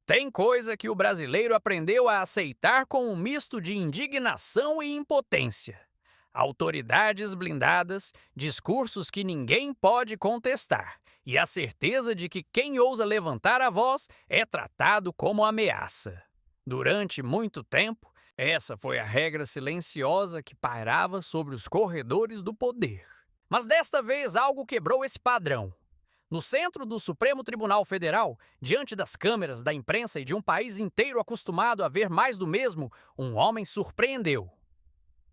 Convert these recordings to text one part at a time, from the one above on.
Tem coisa que o brasileiro aprendeu a aceitar com um misto de indignação e impotência. Autoridades blindadas, discursos que ninguém pode contestar, e a certeza de que quem ousa levantar a voz é tratado como ameaça. Durante muito tempo, essa foi a regra silenciosa que pairava sobre os corredores do poder. Mas desta vez algo quebrou esse padrão. No centro do Supremo Tribunal Federal, diante das câmeras, da imprensa e de um país inteiro acostumado a ver mais do mesmo, um homem surpreendeu.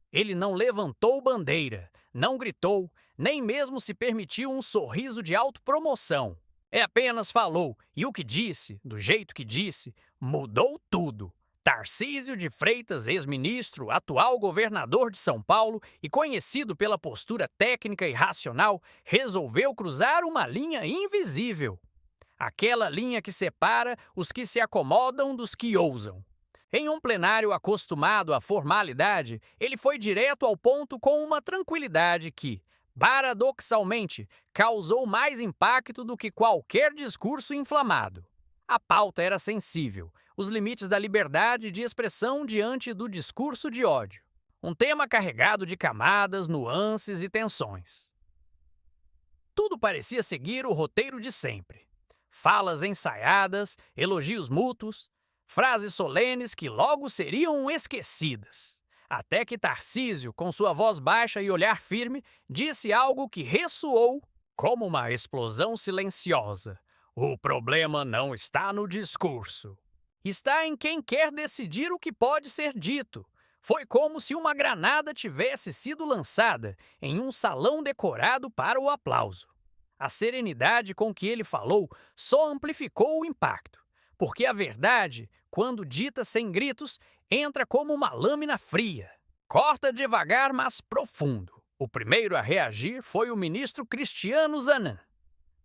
Ele não levantou bandeira, não gritou, nem mesmo se permitiu um sorriso de autopromoção. Apenas falou, e o que disse, do jeito que disse, mudou tudo. Tarcísio de Freitas, ex-ministro, atual governador de São Paulo e conhecido pela postura técnica e racional, resolveu cruzar uma linha invisível. Aquela linha que separa os que se acomodam dos que ousam. Em um plenário acostumado à formalidade, ele foi direto ao ponto com uma tranquilidade que, paradoxalmente, causou mais impacto do que qualquer discurso inflamado. A pauta era sensível, os limites da liberdade de expressão diante do discurso de ódio. Um tema carregado de camadas, nuances e tensões. Tudo parecia seguir o roteiro de sempre. Falas ensaiadas, elogios mútuos, frases solenes que logo seriam esquecidas. Até que Tarcísio, com sua voz baixa e olhar firme, disse algo que ressoou como uma explosão silenciosa. O problema não está no discurso. Está em quem quer decidir o que pode ser dito. Foi como se uma granada tivesse sido lançada em um salão decorado para o aplauso. A serenidade com que ele falou só amplificou o impacto, porque a verdade, quando dita sem gritos, entra como uma lâmina fria. Corta devagar, mas profundo. O primeiro a reagir foi o ministro Cristiano Zanin.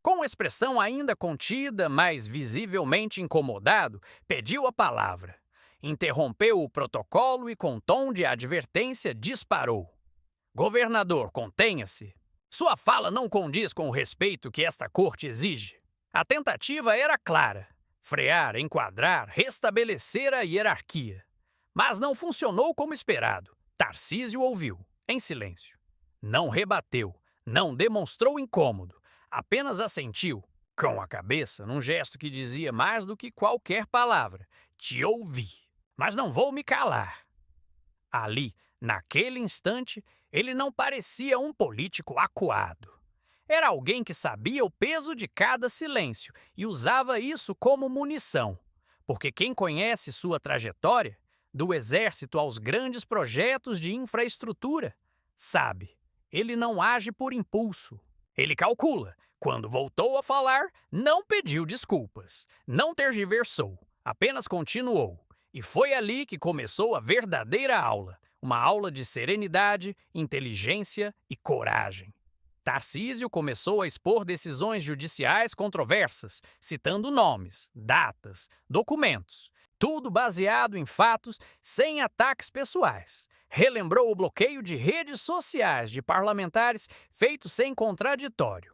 Com expressão ainda contida, mas visivelmente incomodado, pediu a palavra. Interrompeu o protocolo e, com tom de advertência, disparou. Governador, contenha-se. Sua fala não condiz com o respeito que esta corte exige. A tentativa era clara: frear, enquadrar, restabelecer a hierarquia. Mas não funcionou como esperado. Tarcísio ouviu, em silêncio. Não rebateu, não demonstrou incômodo. Apenas assentiu, com a cabeça, num gesto que dizia mais do que qualquer palavra. Te ouvi, mas não vou me calar. Ali, naquele instante, ele não parecia um político acuado. Era alguém que sabia o peso de cada silêncio e usava isso como munição. Porque quem conhece sua trajetória, do exército aos grandes projetos de infraestrutura, sabe, ele não age por impulso. Ele calcula. Quando voltou a falar, não pediu desculpas, não tergiversou, apenas continuou. E foi ali que começou a verdadeira aula, uma aula de serenidade, inteligência e coragem. Tarcísio começou a expor decisões judiciais controversas, citando nomes, datas, documentos, tudo baseado em fatos, sem ataques pessoais. Relembrou o bloqueio de redes sociais de parlamentares feito sem contraditório.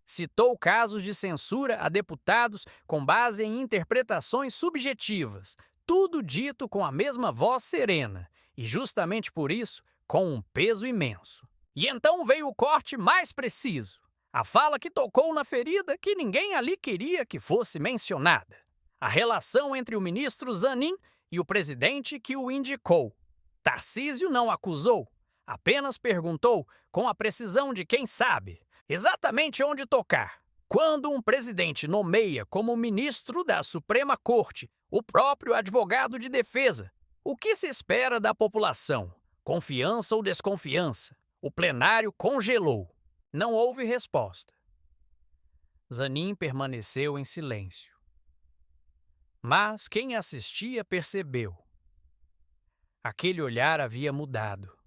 Citou casos de censura a deputados com base em interpretações subjetivas, tudo dito com a mesma voz serena, e justamente por isso, com um peso imenso. E então veio o corte mais preciso, a fala que tocou na ferida que ninguém ali queria que fosse mencionada. A relação entre o ministro Zanin e o presidente que o indicou. Tarcísio não acusou, apenas perguntou, com a precisão de quem sabe, exatamente onde tocar. Quando um presidente nomeia como ministro da Suprema Corte o próprio advogado de defesa, o que se espera da população? Confiança ou desconfiança? O plenário congelou. Não houve resposta. Zanin permaneceu em silêncio. Mas quem assistia percebeu. Aquele olhar havia mudado.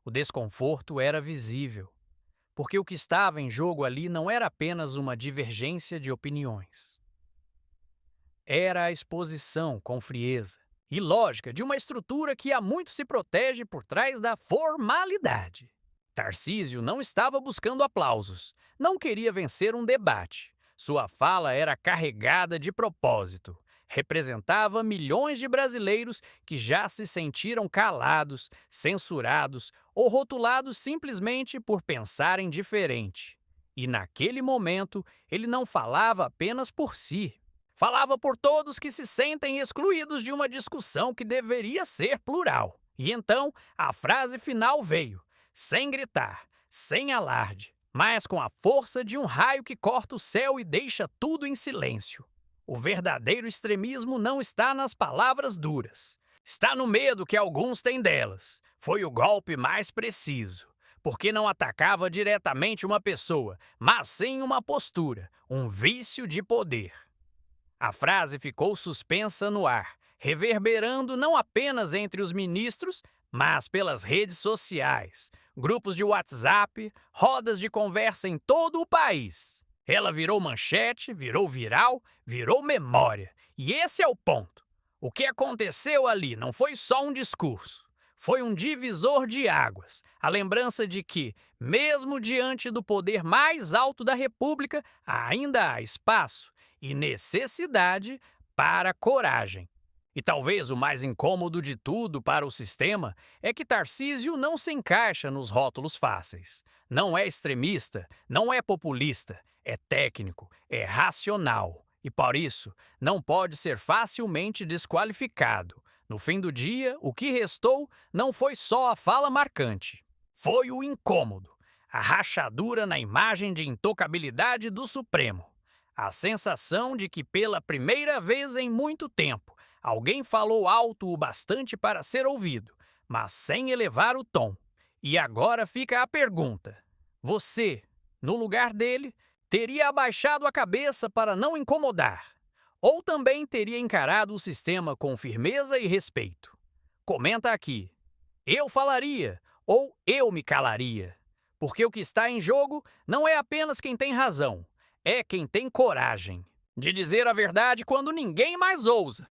O desconforto era visível, porque o que estava em jogo ali não era apenas uma divergência de opiniões. Era a exposição com frieza e lógica de uma estrutura que há muito se protege por trás da formalidade. Tarcísio não estava buscando aplausos, não queria vencer um debate, Sua fala era carregada de propósito. Representava milhões de brasileiros que já se sentiram calados, censurados ou rotulados simplesmente por pensarem diferente. E naquele momento, ele não falava apenas por si. Falava por todos que se sentem excluídos de uma discussão que deveria ser plural. E então, a frase final veio, sem gritar, sem alarde, mas com a força de um raio que corta o céu e deixa tudo em silêncio. O verdadeiro extremismo não está nas palavras duras. Está no medo que alguns têm delas. Foi o golpe mais preciso, porque não atacava diretamente uma pessoa, mas sim uma postura, um vício de poder. A frase ficou suspensa no ar, reverberando não apenas entre os ministros, mas pelas redes sociais, grupos de WhatsApp, rodas de conversa em todo o país. Ela virou manchete, virou viral, virou memória. E esse é o ponto. O que aconteceu ali não foi só um discurso. Foi um divisor de águas, a lembrança de que, mesmo diante do poder mais alto da República, ainda há espaço e necessidade para coragem. E talvez o mais incômodo de tudo para o sistema é que Tarcísio não se encaixa nos rótulos fáceis. Não é extremista, não é populista, é técnico, é racional. E por isso, não pode ser facilmente desqualificado. No fim do dia, o que restou não foi só a fala marcante. Foi o incômodo, a rachadura na imagem de intocabilidade do Supremo. A sensação de que, pela primeira vez em muito tempo, alguém falou alto o bastante para ser ouvido, mas sem elevar o tom. E agora fica a pergunta: você, no lugar dele, teria abaixado a cabeça para não incomodar? Ou também teria encarado o sistema com firmeza e respeito? Comenta aqui. Eu falaria ou eu me calaria? Porque o que está em jogo não é apenas quem tem razão, é quem tem coragem de dizer a verdade quando ninguém mais ousa.